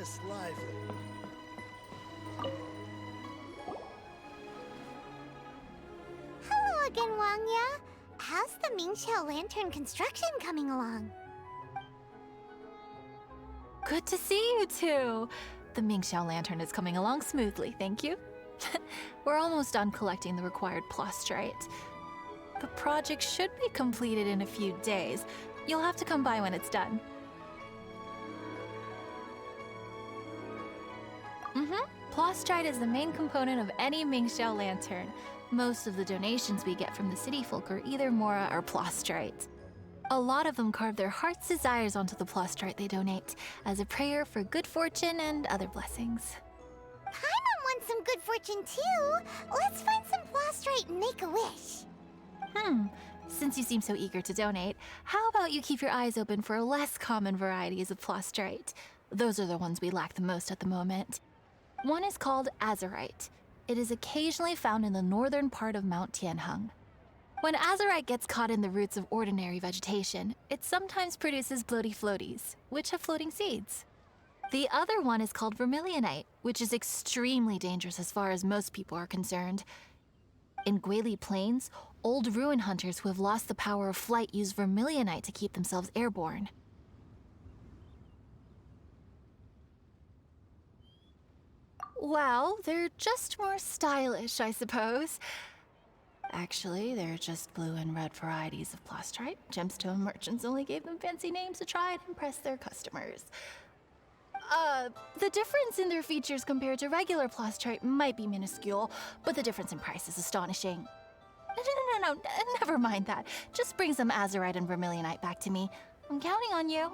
this lively. Hello again, Wangya. How's the Mingxiao Lantern construction coming along? Good to see you two. The Mingxiao Lantern is coming along smoothly, thank you. We're almost done collecting the required plastrite. The project should be completed in a few days. You'll have to come by when it's done. Plastrite is the main component of any Mingxiao Lantern. Most of the donations we get from the city folk are either Mora or plastrite. A lot of them carve their heart's desires onto the plastrite they donate, as a prayer for good fortune and other blessings. Paimon wants some good fortune too. Let's find some plastrite and make a wish. Since you seem so eager to donate, how about you keep your eyes open for less common varieties of plastrite? Those are the ones we lack the most at the moment. One is called azurite. It is occasionally found in the northern part of Mount Tianheng. When azurite gets caught in the roots of ordinary vegetation, it sometimes produces bloaty floaties, which have floating seeds. The other one is called vermilionite, which is extremely dangerous as far as most people are concerned. In Guili Plains, old ruin hunters who have lost the power of flight use vermilionite to keep themselves airborne. Well, they're just more stylish, I suppose. Actually, they're just blue and red varieties of plastrite. Gemstone merchants only gave them fancy names to try and impress their customers. The difference in their features compared to regular plastrite might be minuscule, but the difference in price is astonishing. No, never mind that. Just bring some azurite and vermilionite back to me. I'm counting on you.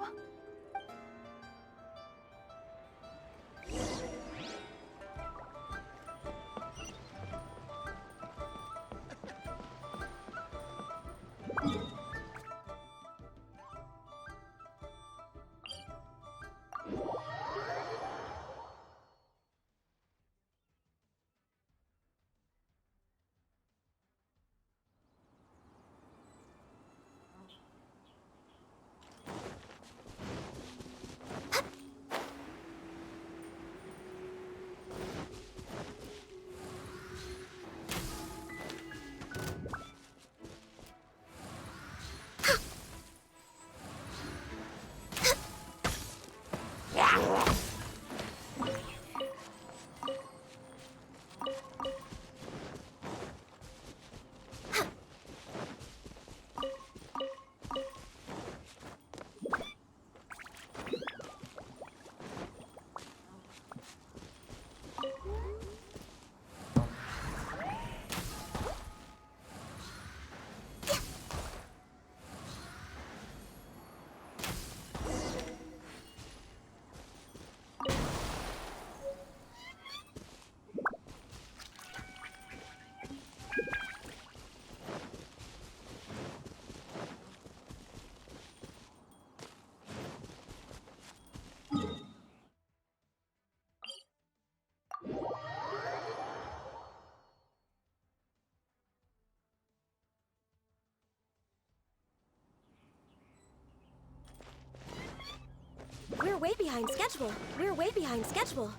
We're way behind schedule. We're way behind schedule.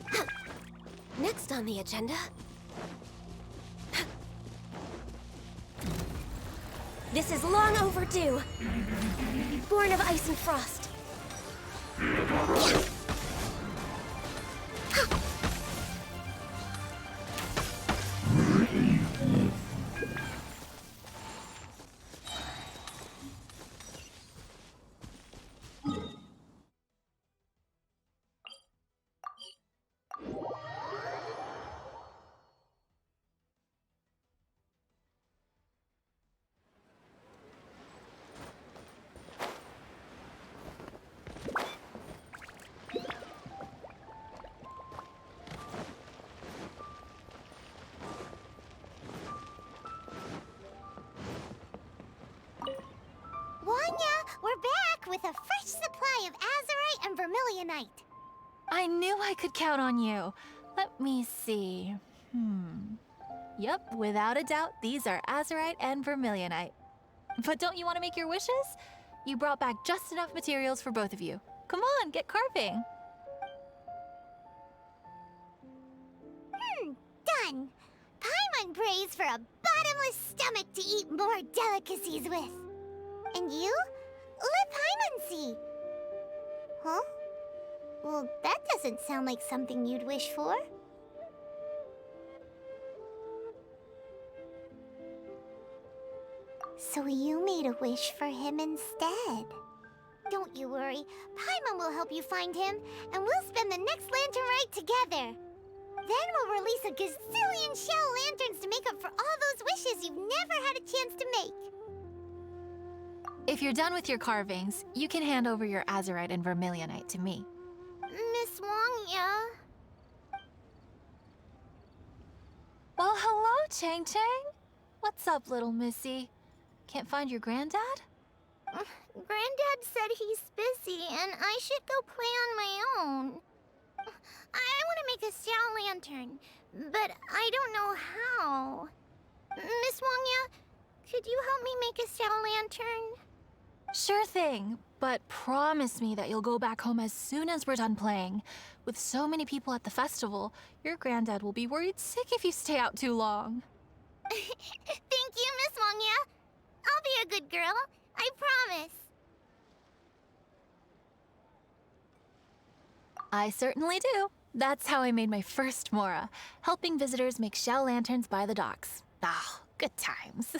Next on the agenda... This is long overdue. Born of ice and frost. We're back with a fresh supply of azurite and vermilionite. I knew I could count on you. Let me see. Yep, without a doubt, these are azurite and vermilionite. But don't you want to make your wishes? You brought back just enough materials for both of you. Come on, get carving. on! Paimon prays for a bottomless stomach to eat more delicacies with. And you? Let Paimon see. Huh? Well, that doesn't sound like something you'd wish for. So you made a wish for him instead. Don't you worry. Paimon will help you find him, and we'll spend the next Lantern Rite together. Then we'll release a gazillion shell lanterns to make up for all those wishes you've never had a chance to make. If you're done with your carvings, you can hand over your azurite and vermilionite to me. Miss Wong, yeah? Well, hello, Chang Chang. What's up, little missy? Can't find your granddad? Granddad said he's busy and I should go play on my own. I want to make a shell lantern, but I don't know how. Miss Wongya, could you help me make a shell lantern? Sure thing, but promise me that you'll go back home as soon as we're done playing. With so many people at the festival, your granddad will be worried sick if you stay out too long. Thank you, Miss Wongya. I'll be a good girl. I promise. I certainly do. That's how I made my first Mora, helping visitors make shell lanterns by the docks. Ah, good times.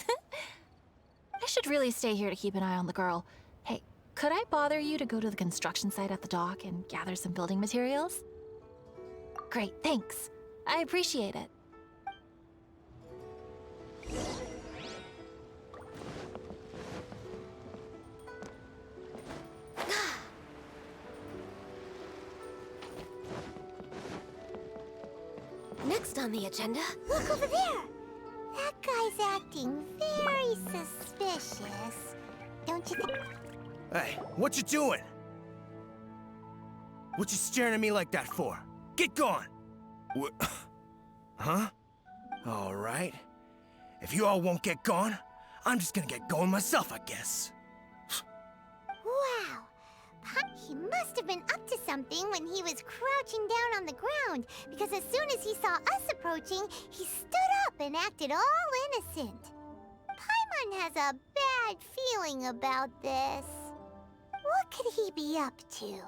I should really stay here to keep an eye on the girl. Hey, could I bother you to go to the construction site at the dock and gather some building materials? Great, thanks. I appreciate it. Next on the agenda... Look over there! That guy's acting very suspicious. Don't you think? Hey, what you doing? What you staring at me like that for? Get gone! Huh? All right. If you all won't get gone, I'm just gonna get going myself, I guess. Wow. He must have been up to something when he was crouching down on the ground, because as soon as he saw us approaching, he stood up and acted all innocent. Paimon has a bad feeling about this. What could he be up to?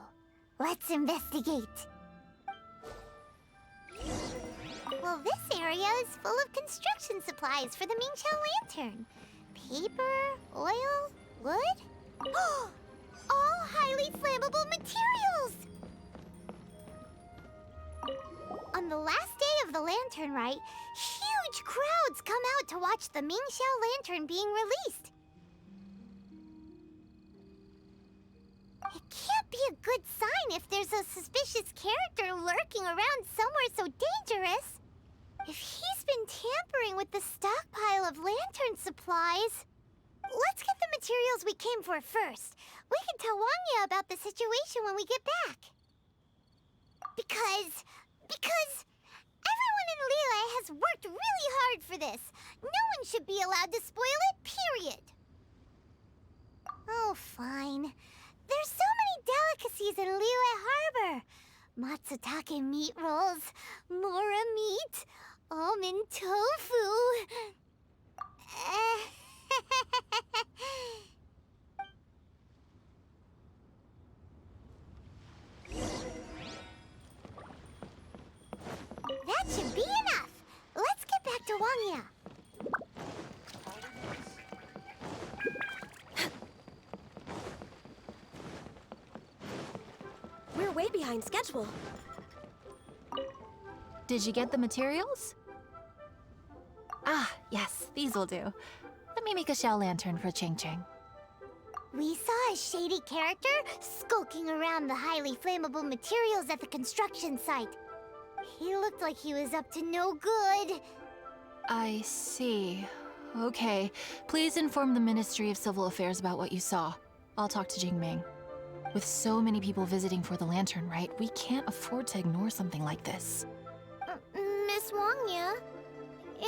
Let's investigate. Well, this area is full of construction supplies for the Mingqiao Lantern. Paper, oil, wood. All highly flammable materials! On the last day of the Lantern Rite, huge crowds come out to watch the Mingqiao Lantern being released. It can't be a good sign if there's a suspicious character lurking around somewhere so dangerous. If he's been tampering with the stockpile of lantern supplies... Let's get the materials we came for first. We can tell Wangya about the situation when we get back. Because everyone in Liyue has worked really hard for this. No one should be allowed to spoil it, period. Oh, fine. There's so many delicacies in Liyue Harbor. Matsutake meat rolls, Mora meat, almond tofu. That should be enough. Let's get back to Wangya. We're way behind schedule. Did you get the materials? Ah, yes, these will do. Let me make a shell lantern for Ching Ching. We saw a shady character skulking around the highly flammable materials at the construction site. He looked like he was up to no good. I see. Okay, please inform the Ministry of Civil Affairs about what you saw. I'll talk to Jingming. With so many people visiting for the Lantern Rite, we can't afford to ignore something like this. Miss Wangya,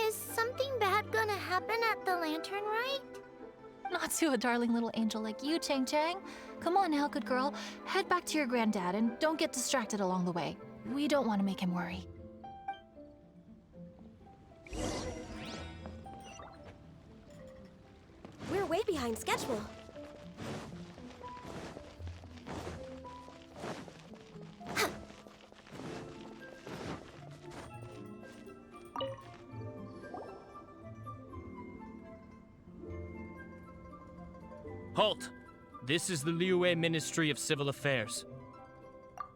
is something bad gonna happen at the Lantern Rite? Not to a darling little angel like you, Chang Chang. Come on now, good girl. Head back to your granddad and don't get distracted along the way. We don't want to make him worry. behind schedule. Halt! This is the Liyue Ministry of Civil Affairs.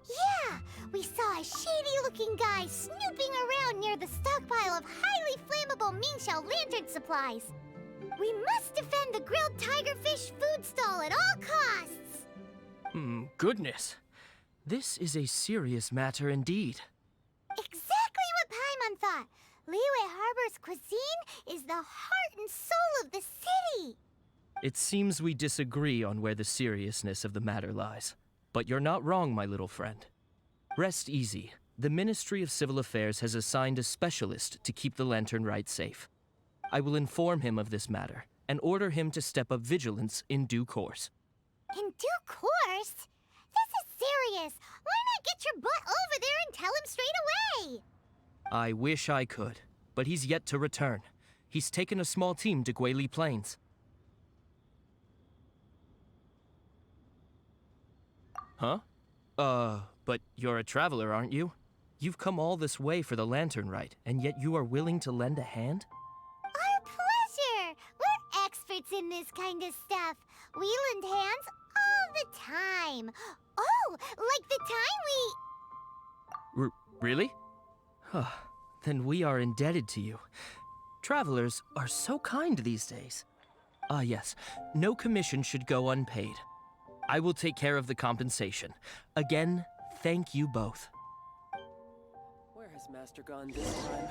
Yeah, we saw a shady-looking guy snooping around near the stockpile of highly flammable Mingxiao lantern supplies. We must defend the grilled tigerfish food stall at all costs! Goodness. This is a serious matter indeed. Exactly what Paimon thought! Liyue Harbor's cuisine is the heart and soul of the city! It seems we disagree on where the seriousness of the matter lies. But you're not wrong, my little friend. Rest easy. The Ministry of Civil Affairs has assigned a specialist to keep the Lantern Rites safe. I will inform him of this matter and order him to step up vigilance in due course. In due course? This is serious! Why not get your butt over there and tell him straight away? I wish I could, but he's yet to return. He's taken a small team to Guili Plains. Huh? But you're a traveler, aren't you? You've come all this way for the Lantern Rite, and yet you are willing to lend a hand? Our pleasure! We're experts in this kind of stuff. We lend hands all the time. Oh, like the time we... Really? Huh. Then we are indebted to you. Travelers are so kind these days. Ah, yes. No commission should go unpaid. I will take care of the compensation. Again, thank you both. Where has Master gone this time?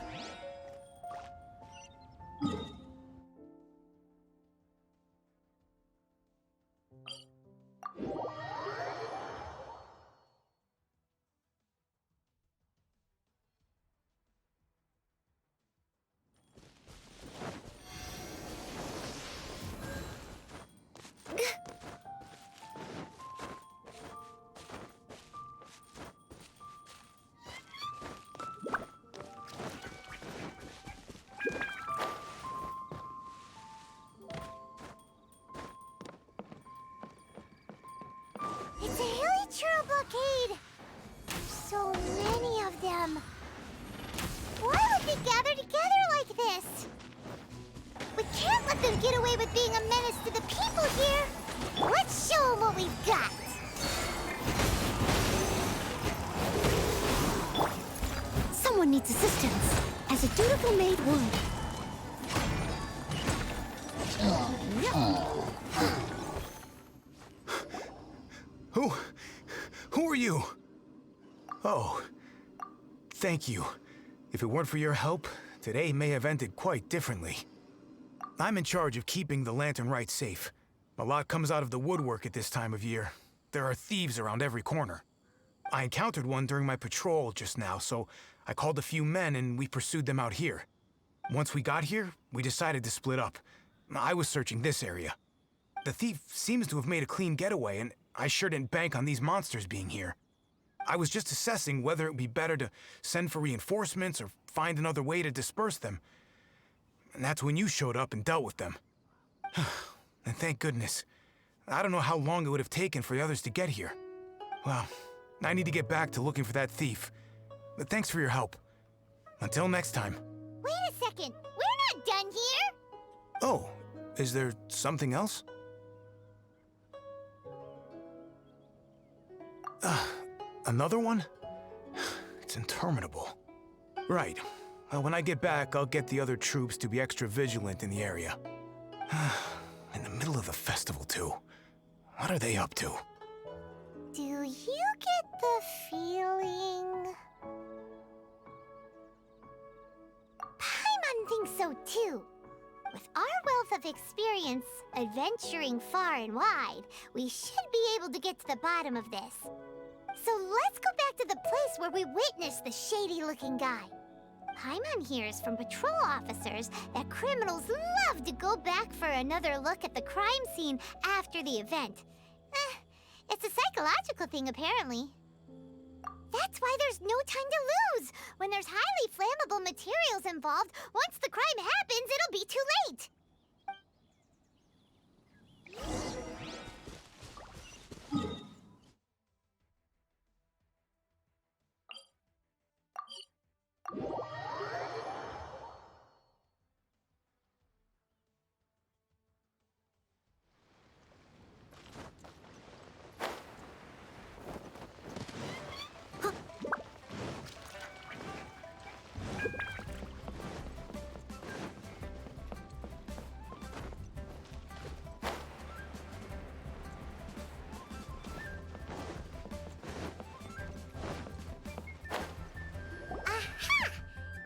It's a hilly blockade. There's so many of them. Why would they gather together like this? We can't let them get away with being a menace to the people here. Let's show them what we've got. Someone needs assistance, as a dutiful maid would. Who are you? Oh, thank you. If it weren't for your help, today may have ended quite differently. I'm in charge of keeping the Lantern Rites safe. A lot comes out of the woodwork at this time of year. There are thieves around every corner. I encountered one during my patrol just now, so I called a few men and we pursued them out here. Once we got here, we decided to split up. I was searching this area. The thief seems to have made a clean getaway, and I sure didn't bank on these monsters being here. I was just assessing whether it would be better to send for reinforcements or find another way to disperse them. And that's when you showed up and dealt with them. And thank goodness. I don't know how long it would have taken for the others to get here. Well, I need to get back to looking for that thief. But thanks for your help. Until next time. Wait a second. We're not done here. Oh, is there something else? Another one? It's interminable. Right. Well, when I get back, I'll get the other troops to be extra vigilant in the area. In the middle of the festival, too. What are they up to? Do you get the feeling... Paimon thinks so too. With our wealth of experience, adventuring far and wide, we should be able to get to the bottom of this. So let's go back to the place where we witnessed the shady-looking guy. Paimon hears from patrol officers that criminals love to go back for another look at the crime scene after the event. It's a psychological thing, apparently. That's why there's no time to lose. When there's highly flammable materials involved, once the crime happens, it'll be too late.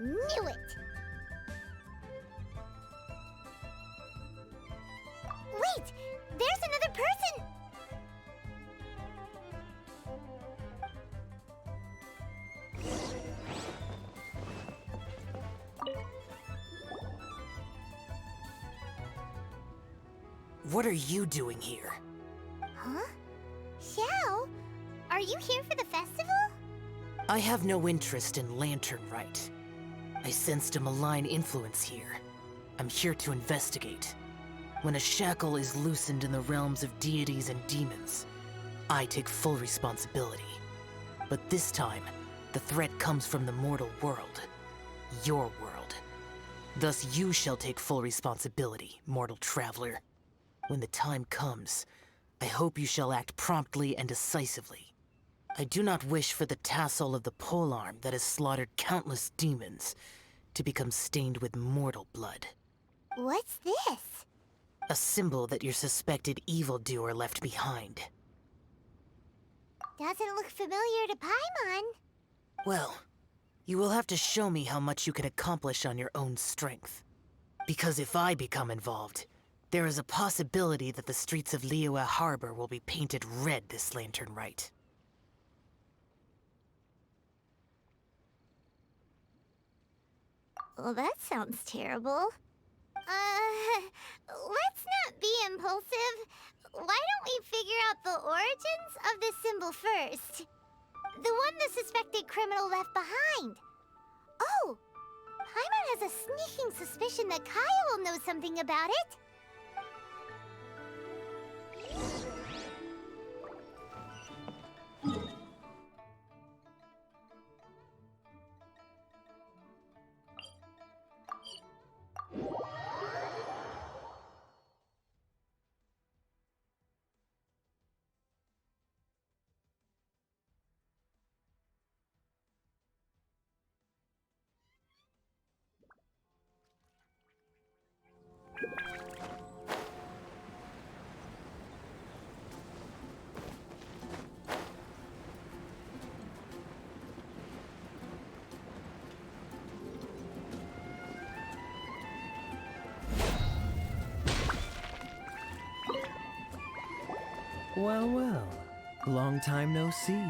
Knew it! Wait! There's another person! What are you doing here? Huh? Xiao? Are you here for the festival? I have no interest in Lantern Rite. I sensed a malign influence here. I'm here to investigate. When a shackle is loosened in the realms of deities and demons, I take full responsibility. But this time, the threat comes from the mortal world. Your world. Thus you shall take full responsibility, mortal traveler. When the time comes, I hope you shall act promptly and decisively. I do not wish for the tassel of the polearm that has slaughtered countless demons to become stained with mortal blood. What's this? A symbol that your suspected evildoer left behind. Doesn't look familiar to Paimon. Well, you will have to show me how much you can accomplish on your own strength. Because if I become involved, there is a possibility that the streets of Liyue Harbor will be painted red this Lantern Rite. Well, that sounds terrible. Let's not be impulsive. Why don't we figure out the origins of this symbol first? The one the suspected criminal left behind. Oh! Paimon has a sneaking suspicion that Kaya will know something about it. Well, well. Long time no see.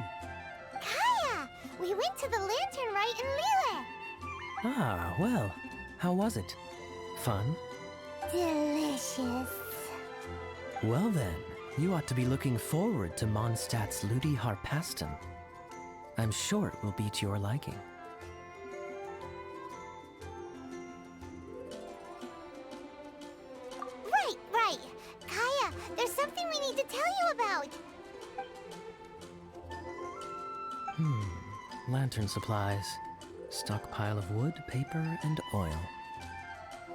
Kaya! We went to the Lantern Rite in Liyue. Ah, well. How was it? Fun? Delicious. Well then, you ought to be looking forward to Mondstadt's Ludi Harpasten. I'm sure it will be to your liking. Right. Kaya, there's something we need to tell you about. Lantern supplies. Stockpile of wood, paper, and oil.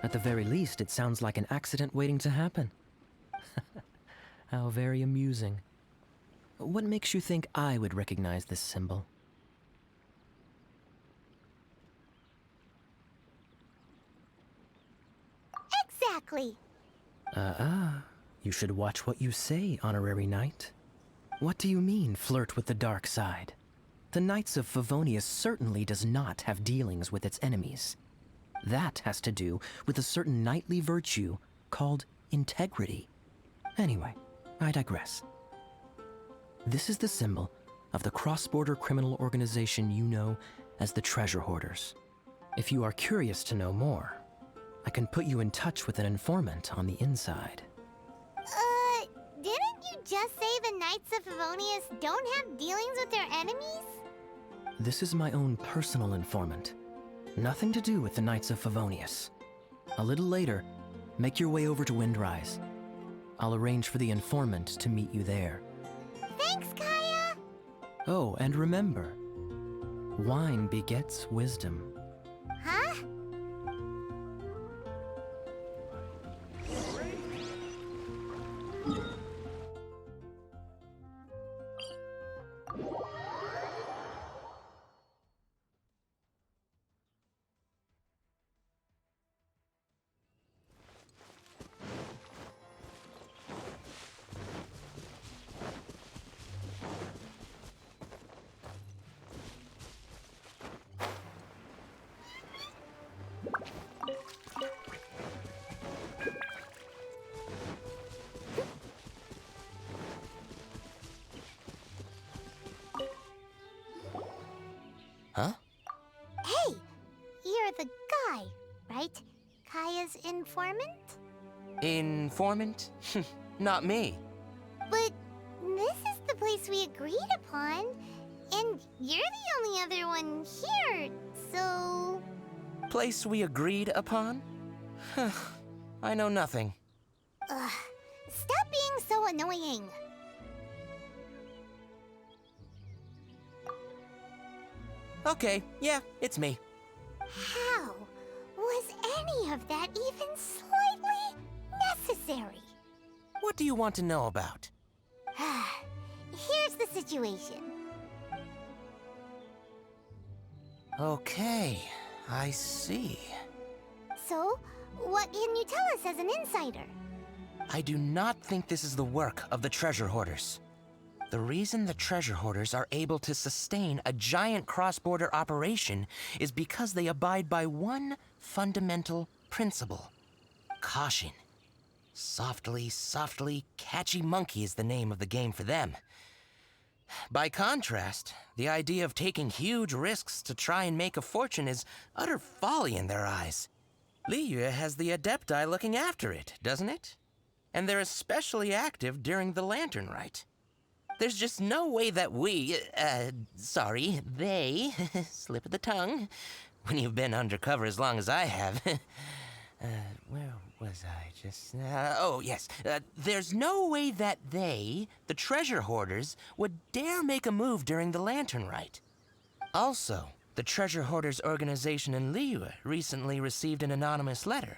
At the very least, it sounds like an accident waiting to happen. How very amusing. What makes you think I would recognize this symbol? Exactly. You should watch what you say, honorary knight. What do you mean, flirt with the dark side? The Knights of Favonius certainly does not have dealings with its enemies. That has to do with a certain knightly virtue called integrity. Anyway, I digress. This is the symbol of the cross-border criminal organization you know as the Treasure Hoarders. If you are curious to know more, I can put you in touch with an informant on the inside. Didn't you just say the Knights of Favonius don't have dealings with their enemies? This is my own personal informant. Nothing to do with the Knights of Favonius. A little later, make your way over to Windrise. I'll arrange for the informant to meet you there. Thanks, Kaya! Oh, and remember, wine begets wisdom. Huh? right? Kaya's informant? Informant? Not me. But this is the place we agreed upon, and you're the only other one here, so... Place we agreed upon? I know nothing. Ugh, stop being so annoying. Okay, yeah, it's me. How was any of that even slightly necessary? What do you want to know about? Here's the situation. Okay, I see. So, what can you tell us as an insider? I do not think this is the work of the treasure hoarders. The reason the treasure hoarders are able to sustain a giant cross-border operation is because they abide by one fundamental principle: caution. Softly, softly, catchy monkey is the name of the game for them. By contrast, the idea of taking huge risks to try and make a fortune is utter folly in their eyes. Liyue has the Adepti looking after it, doesn't it? And they're especially active during the Lantern Rite. There's just no way that they, slip of the tongue, when you've been undercover as long as I have. Where was I just... oh, yes. There's no way that they, the treasure hoarders, would dare make a move during the Lantern Rite. Also, the treasure hoarders organization in Liyue recently received an anonymous letter.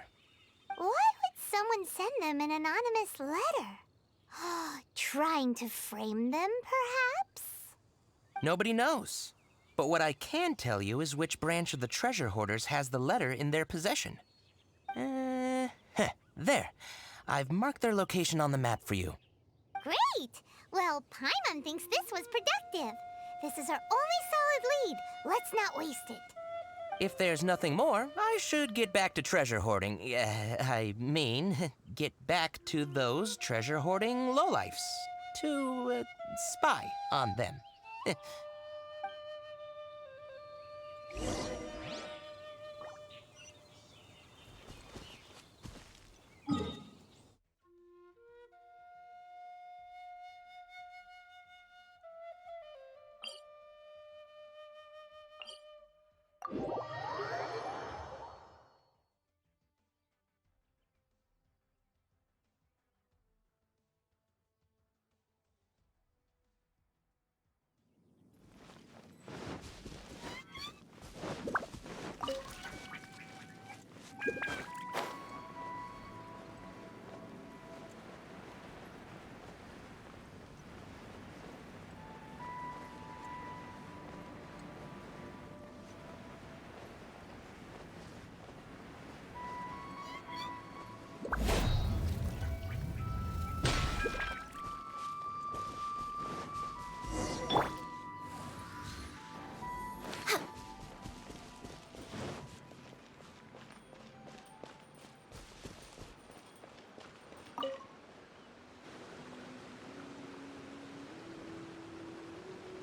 Why would someone send them an anonymous letter? Trying to frame them, perhaps? Nobody knows. But what I can tell you is which branch of the treasure hoarders has the letter in their possession. There. I've marked their location on the map for you. Great! Well, Paimon thinks this was productive. This is our only solid lead. Let's not waste it. If there's nothing more, I should get back to treasure hoarding. Get back to those treasure hoarding lowlifes. To, spy on them.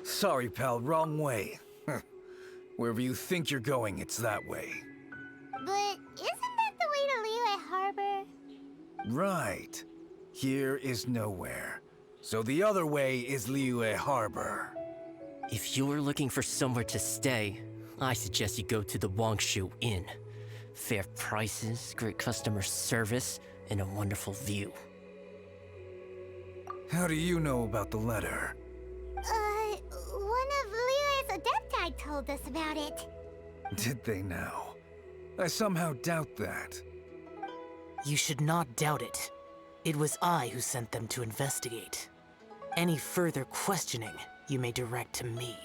Sorry, pal, wrong way. Wherever you think you're going, it's that way. But isn't that the way to Liyue Harbor? Right. Here is nowhere. So the other way is Liyue Harbor. If you're looking for somewhere to stay, I suggest you go to the Wangshu Inn. Fair prices, great customer service, and a wonderful view. How do you know about the letter? One of Liyue's Adepti told us about it. Did they now? I somehow doubt that. You should not doubt it. It was I who sent them to investigate. Any further questioning, you may direct to me.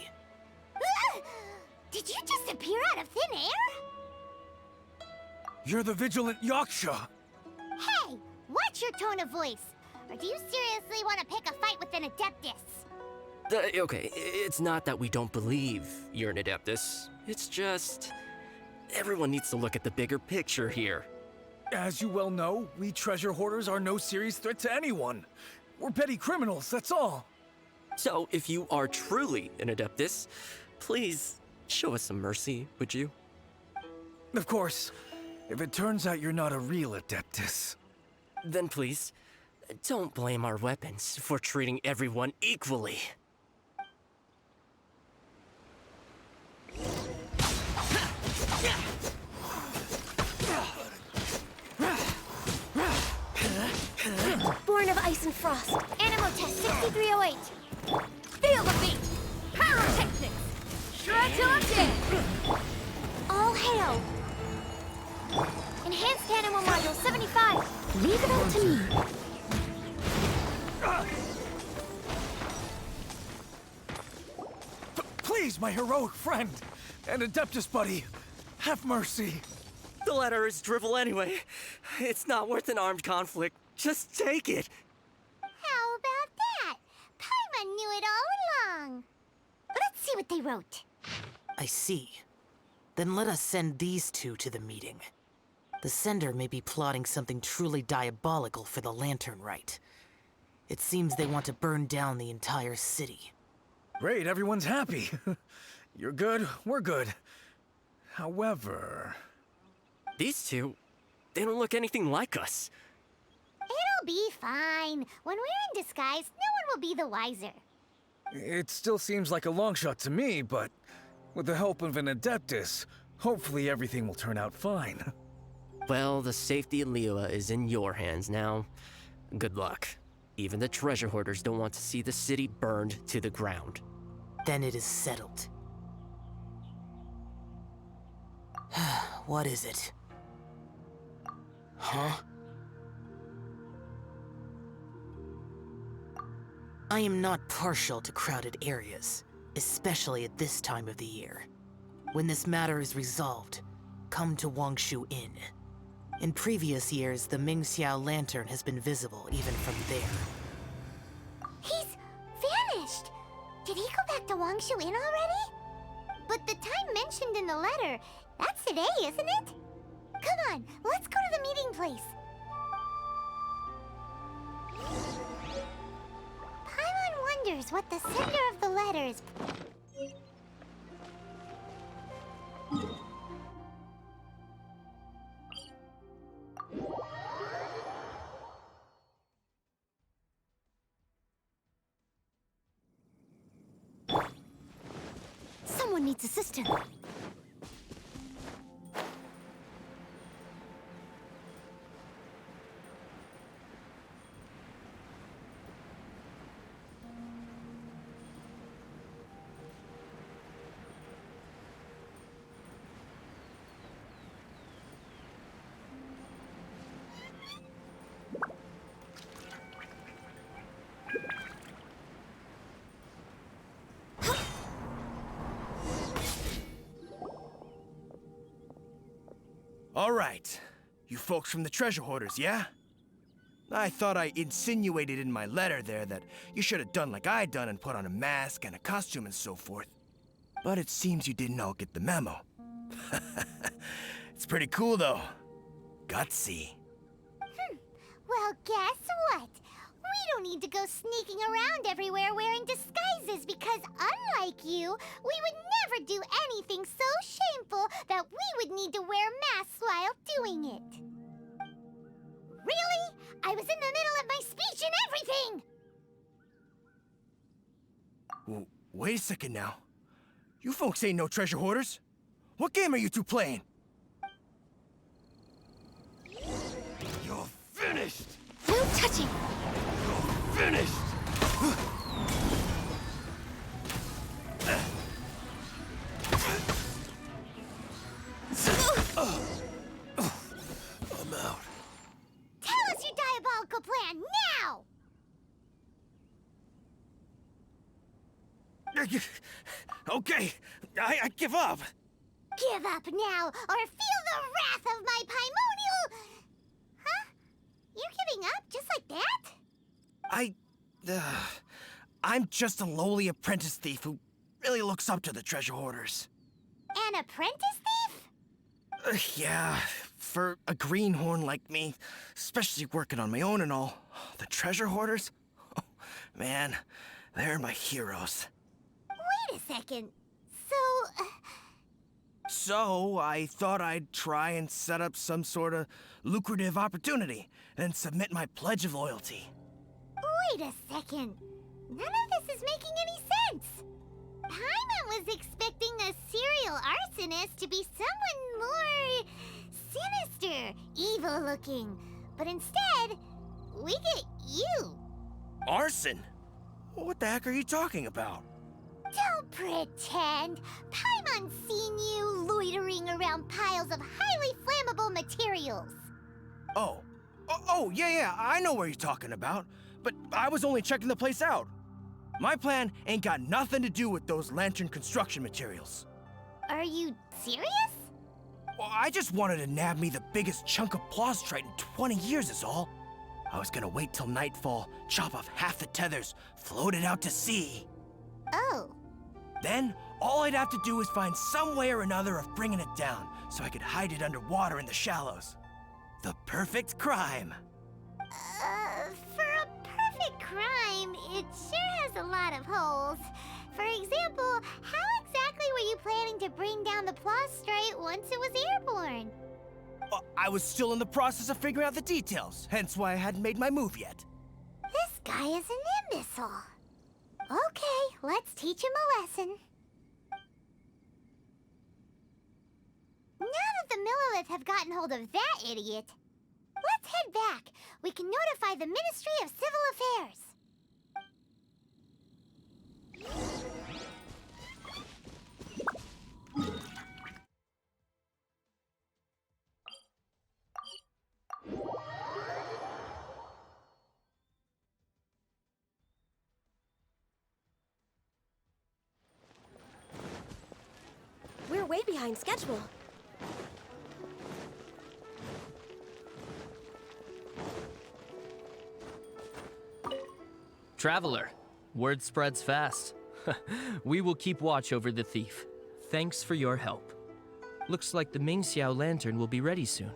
Did you just appear out of thin air? You're the vigilant Yaksha! Hey, watch your tone of voice. Or do you seriously want to pick a fight with an Adeptus? Okay, it's not that we don't believe you're an Adeptus. It's just... everyone needs to look at the bigger picture here. As you well know, we treasure hoarders are no serious threat to anyone. We're petty criminals, that's all. So, if you are truly an Adeptus, please show us some mercy, would you? Of course. if it turns out you're not a real Adeptus. Then please, don't blame our weapons for treating everyone equally. Born of Ice and Frost. Animal test 6308. Feel the beat! Pyrotechnics! Shred till I'm dead! All hail. Enhanced animal module 75. Leave it up to me. Please, my heroic friend and Adeptus buddy, have mercy. The letter is drivel anyway. It's not worth an armed conflict. Just take it. How about that? Paimon knew it all along. Let's see what they wrote. I see. Then let us send these two to the meeting. The sender may be plotting something truly diabolical for the Lantern Rite. It seems they want to burn down the entire city. Great, everyone's happy. You're good, we're good. However... These two, they don't look anything like us. It'll be fine. When we're in disguise, no one will be the wiser. It still seems like a long shot to me, but with the help of an Adeptus, hopefully everything will turn out fine. Well, the safety of Liyue is in your hands now. Good luck. Even the treasure hoarders don't want to see the city burned to the ground. Then it is settled. What is it? Huh? I am not partial to crowded areas, especially at this time of the year. When this matter is resolved, come to Wangshu Inn. In previous years, the Mingxiao lantern has been visible even from there. He's vanished. Did he go back to Wangshu Inn already? But the time mentioned in the letter, that's today, isn't it? Come on, let's go to the meeting place. Paimon wonders what the sender of the letter is... Someone needs assistance. All right. You folks from the treasure hoarders, yeah? I thought I insinuated in my letter there that you should have done like I done and put on a mask and a costume and so forth. But it seems you didn't all get the memo. It's pretty cool, though. Gutsy. Well, guess what? We don't need to go sneaking around everywhere wearing disguises because unlike you, we would never do anything so shameful that we would need to wear masks while doing it. Really? I was in the middle of my speech and everything! Well, wait a second now. You folks ain't no treasure hoarders. What game are you two playing? You're finished! No touching! Finished! I'm out. Tell us your diabolical plan now! Okay, I give up. Give up now, or feel the wrath of my Paimonial... Huh? You're giving up just like that? I'm just a lowly apprentice thief who really looks up to the treasure hoarders. An apprentice thief? Yeah, for a greenhorn like me, especially working on my own and all, the treasure hoarders? Oh, man, they're my heroes. Wait a second. So... So I thought I'd try and set up some sort of lucrative opportunity and submit my pledge of loyalty. Wait a second. None of this is making any sense. Paimon was expecting a serial arsonist to be someone more sinister, evil-looking. But instead, we get you. Arson? What the heck are you talking about? Don't pretend. Paimon's seen you loitering around piles of highly flammable materials. Oh, yeah, I know what you're talking about. But I was only checking the place out. My plan ain't got nothing to do with those lantern construction materials. Are you serious? Well, I just wanted to nab me the biggest chunk of plastrite in 20 years is all. I was gonna wait till nightfall, chop off half the tethers, float it out to sea. Oh. Then, all I'd have to do is find some way or another of bringing it down, so I could hide it underwater in the shallows. The perfect crime. For a perfect crime, it sure has a lot of holes. For example, how exactly were you planning to bring down the plastrite once it was airborne? Well, I was still in the process of figuring out the details, hence why I hadn't made my move yet. This guy is an imbecile. Okay, let's teach him a lesson. Now that the Millilith have gotten hold of that idiot, let's head back. We can notify the Ministry of Civil Affairs. We're way behind schedule. Traveler, word spreads fast. We will keep watch over the thief. Thanks for your help. Looks like the Mingxiao lantern will be ready soon.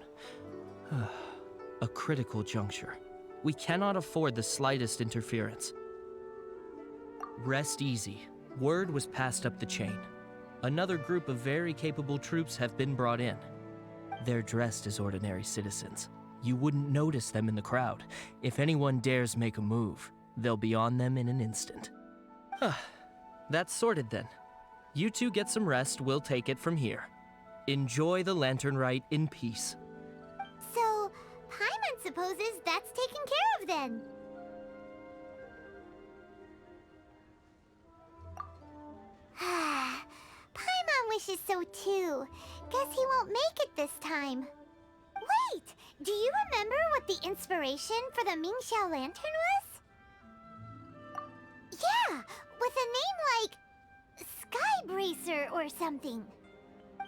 A critical juncture. We cannot afford the slightest interference. Rest easy. Word was passed up the chain. Another group of very capable troops have been brought in. They're dressed as ordinary citizens. You wouldn't notice them in the crowd. If anyone dares make a move, they'll be on them in an instant. That's sorted then. You two get some rest, we'll take it from here. Enjoy the Lantern Rite in peace. So, Paimon supposes that's taken care of then. Paimon wishes so too. Guess he won't make it this time. Wait! Do you remember what the inspiration for the Mingxiao lantern was? Yeah! With a name like Skybracer or something.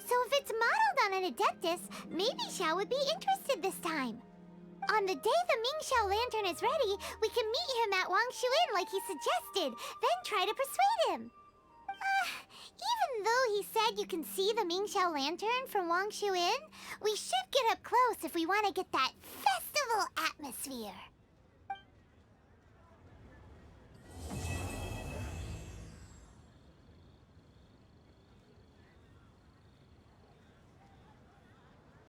So if it's modeled on an Adeptus, maybe Xiao would be interested this time. On the day the Mingxiao lantern is ready, we can meet him at Wangshuin like he suggested, then try to persuade him. Even though he said you can see the Mingxiao lantern from Wangshuin, we should get up close if we want to get that festival atmosphere.